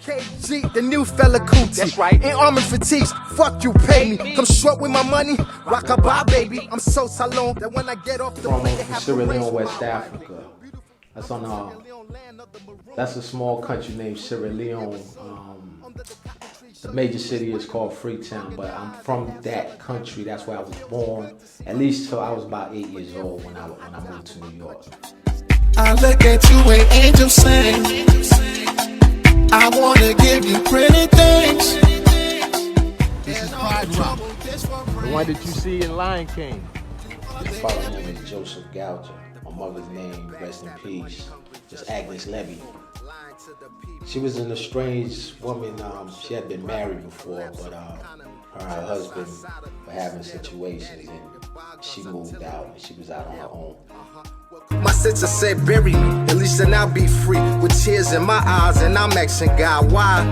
KG, the new fella Coochie. That's right. In armor fatigues, fuck you, pay me. Come short with my money, rock-a-bye, baby. I'm so Salone that when I get off the plane, they have Sierra to raise Leone, my West Africa. That's on that's a small country named Sierra Leone. The major city is called Freetown, but I'm from that country. That's where I was born, at least till I was about 8 years old when I moved to New York. I look at you and angels sing. I wanna give you pretty things. This is Pride Rock, the one that you see in Lion King. My father's name is Joseph Gouger. My mother's name, rest in peace, just Agnes Levy. She was an estranged woman. She had been married before, but her and her husband were having situations, and she moved out, and she was out on her own. My sister said, bury me, at least then I'll be free. With tears in my eyes, and I'm asking God, why?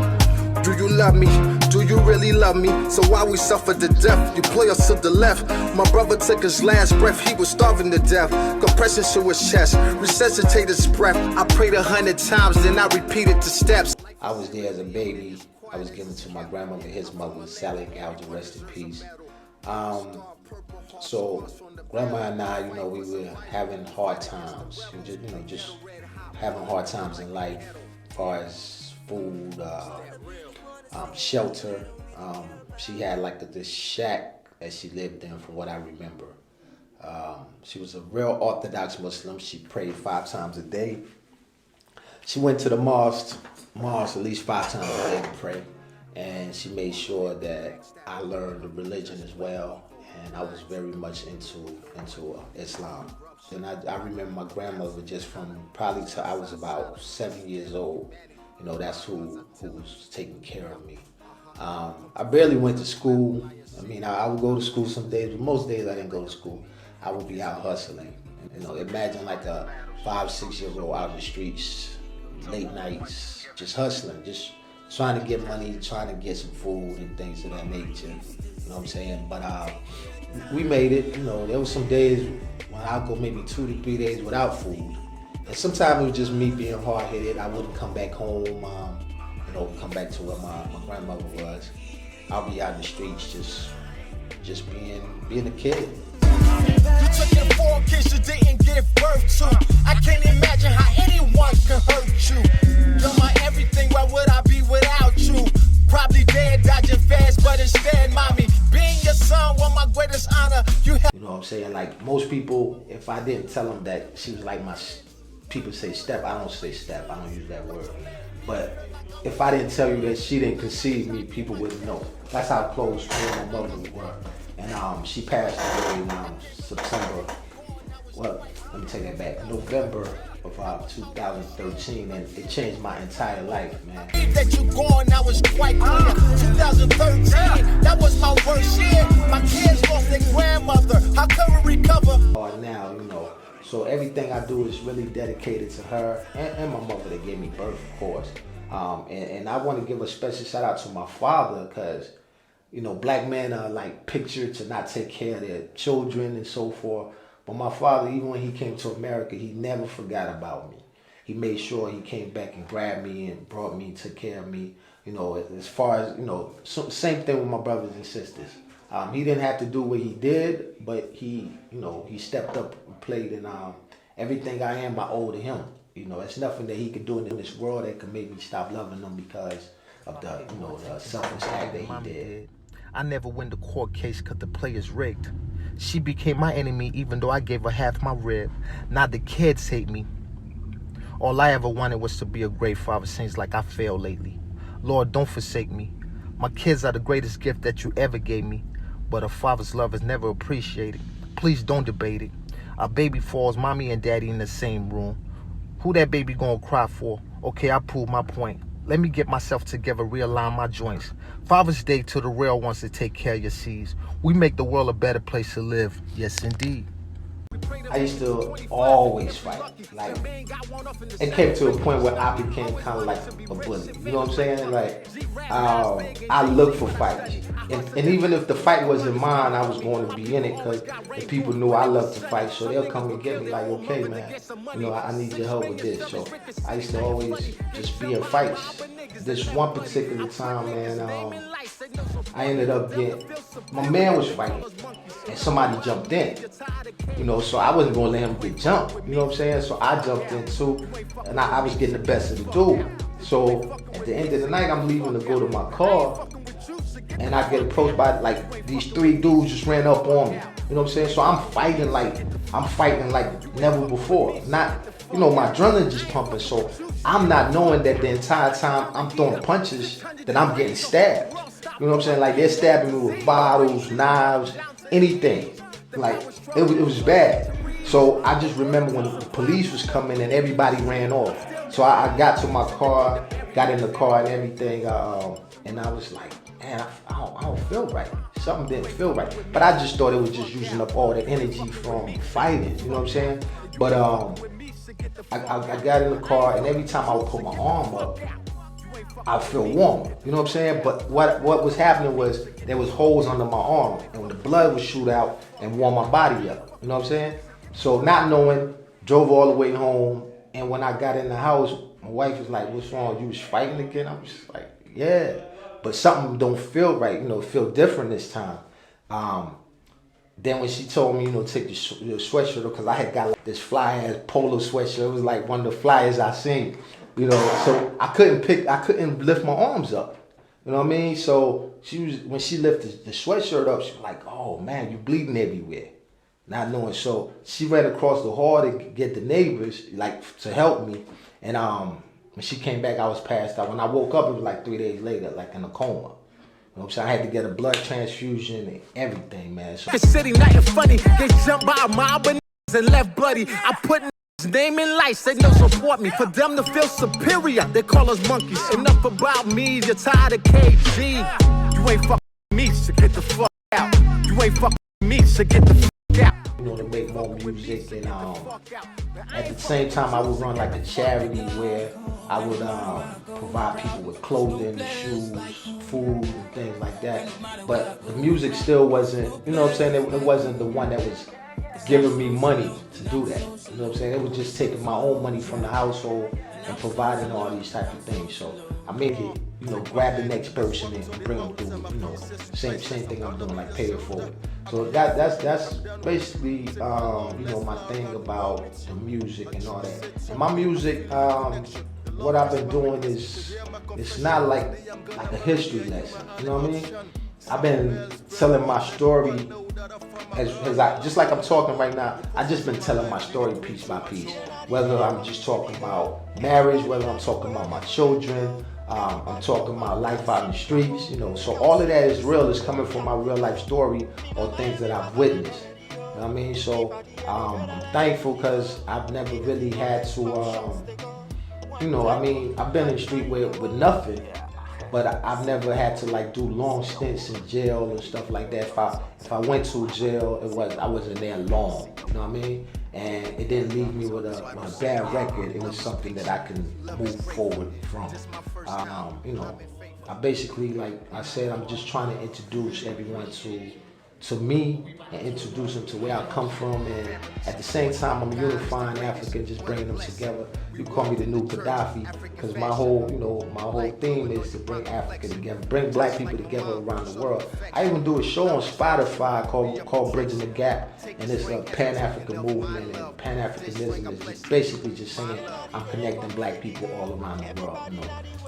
Do you love me? Do you really love me? So why we suffer to death? You play us to the left. My brother took his last breath, he was starving to death. Compression to his chest, resuscitate his breath. I prayed 100 times, then I repeated the steps. I was there as a baby. I was given to my grandmother, his mother, Sally Gouger, rest in peace. So grandma and I, we were having hard times. Just having hard times in life, as far as food, shelter. She had like this shack that she lived in, from what I remember. She was a real Orthodox Muslim. She prayed 5 times a day. She went to the mosque at least 5 times a day to pray, and she made sure that I learned the religion as well. And I was very much into Islam. And I remember my grandmother, just from probably till I was about 7 years old. That's who was taking care of me. I barely went to school. I would go to school some days, but most days I didn't go to school. I would be out hustling. Imagine like a 5, 6 year old out in the streets, late nights, just hustling, just trying to get money, trying to get some food and things of that nature. You know what I'm saying? But we made it. There was some days when I'd go maybe 2 to 3 days without food. And sometimes it was just me being hard-headed. I wouldn't come back home, come back to where my grandmother was. I'll be out in the streets just being a kid. You took in 4 kids you didn't give birth to. I can't imagine how anyone can hurt you. You're my everything, where would I be without you? Probably dead, dodging fast, but instead, mommy, being your son was my greatest honor. You know what I'm saying? Like most people, if I didn't tell them that she was like my, people say step, I don't say step, I don't use that word. But if I didn't tell you that she didn't conceive me, people wouldn't know. That's how close me and my mother were. And she passed away in September, well, let me take that back, November of 2013, and it changed my entire life, man. That you gone, I was quite clear. 2013, that was my worst year. My kids lost their grandmother. How can we recover? Now, so everything I do is really dedicated to her and my mother that gave me birth, of course. And I want to give a special shout out to my father, because black men are like pictured to not take care of their children and so forth. But my father, even when he came to America, he never forgot about me. He made sure he came back and grabbed me and brought me, took care of me. As far as, same thing with my brothers and sisters. He didn't have to do what he did, but he stepped up and played, and everything I am, I owe to him. It's nothing that he could do in this world that could make me stop loving him because of the selfish act that he did. I never win the court case because the play is rigged. She became my enemy even though I gave her half my rib. Now the kids hate me. All I ever wanted was to be a great father. Seems like I failed lately. Lord, don't forsake me. My kids are the greatest gift that you ever gave me. But a father's love is never appreciated. Please don't debate it. A baby falls, mommy and daddy in the same room. Who that baby gonna cry for? Okay, I proved my point. Let me get myself together, realign my joints. Father's Day to the real ones to take care of your seeds. We make the world a better place to live. Yes, indeed. I used to always fight. Like, it came to a point where I became kind of like a bully. You know what I'm saying? Like, I look for fights. And even if the fight wasn't mine, I was going to be in it because the people knew I love to fight. So they'll come and get me like, okay, man, I need your help with this. So I used to always just be in fights. this one particular time, man, I ended up my man was fighting, and somebody jumped in, so I wasn't gonna let him get jumped, you know what I'm saying? So I jumped in too, and I was getting the best of the dude. So at the end of the night, I'm leaving to go to my car, and I get approached by like these 3 dudes just ran up on me, you know what I'm saying? So I'm fighting like never before. Not, my adrenaline just pumping, so I'm not knowing that the entire time I'm throwing punches that I'm getting stabbed. You know what I'm saying? Like, they're stabbing me with bottles, knives, anything. Like, it was bad. So I just remember when the police was coming and everybody ran off. So I got to my car, got in the car and everything, and I was like, man, I don't feel right. Something didn't feel right. But I just thought it was just using up all the energy from fighting, you know what I'm saying? But I got in the car, and every time I would put my arm up, I feel warm, you know what I'm saying? But what was happening was there was holes under my arm, and when the blood would shoot out and warm my body up, you know what I'm saying? So not knowing, drove all the way home, and when I got in the house, my wife was like, "What's wrong? You was fighting again?" I was just like, "Yeah," but something don't feel right, feel different this time. Then when she told me, take your sweatshirt, because I had got like this fly-ass polo sweatshirt. It was like one of the flyest I seen, so I couldn't lift my arms up, you know what I mean? So when she lifted the sweatshirt up, she was like, "Oh man, you bleeding everywhere." Not knowing, so she ran across the hall to get the neighbors, like, to help me. And when she came back, I was passed out. When I woke up, it was like 3 days later, like in a coma. You know what I'm saying? I had to get a blood transfusion and everything, man. So, The city, nothing funny. Get jumped by a mob of and left bloody. I put name in lights, they don't support me. For them to feel superior, they call us monkeys. Enough about me, you're tired of KG. You ain't fucking me, so get the fuck out. You ain't fucking me, so get the fuck out. to make more music, and at the same time I would run like a charity where I would provide people with clothing, shoes, food, and things like that. But the music still wasn't, you know what I'm saying, it wasn't the one that was giving me money to do that. You know what I'm saying? It was just taking my own money from the household and providing all these type of things. So I make it, grab the next person and bring them through, same thing I'm doing, like pay it forward. So that's basically, my thing about the music and all that. And my music, what I've been doing is, it's not like a history lesson, you know what I mean? I've been telling my story as I, just like I'm talking right now, I've just been telling my story piece by piece. Whether I'm just talking about marriage, whether I'm talking about my children, I'm talking about life out in the streets, So all of that is real. It's coming from my real life story or things that I've witnessed. You know what I mean? So I'm thankful because I've never really had to, I've been in the street with nothing. But I've never had to do long stints in jail and stuff like that. If I went to jail, I wasn't there long. You know what I mean? And it didn't leave me with a bad record. It was something that I can move forward from. I basically, like I said, I'm just trying to introduce everyone to me and introduce them to where I come from, and at the same time I'm unifying Africa and just bringing them together. You call me the new Gaddafi, because my whole theme is to bring Africa together, bring black people together around the world. I even do a show on Spotify called Bridging the Gap, and it's a Pan-African movement, and Pan-Africanism is just basically just saying I'm connecting black people all around the world,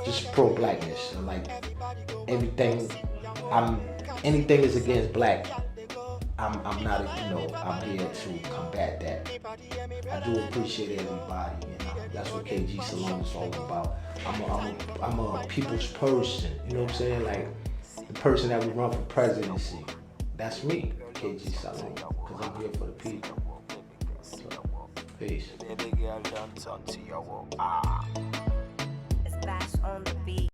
just pro-blackness, and anything is against black. I'm not, I'm here to combat that. I do appreciate everybody, that's what KG Salone is all about. I'm a people's person, you know what I'm saying? Like, the person that would run for presidency, that's me, KG Salone, because I'm here for the people. So, peace. It's Bash on the beat.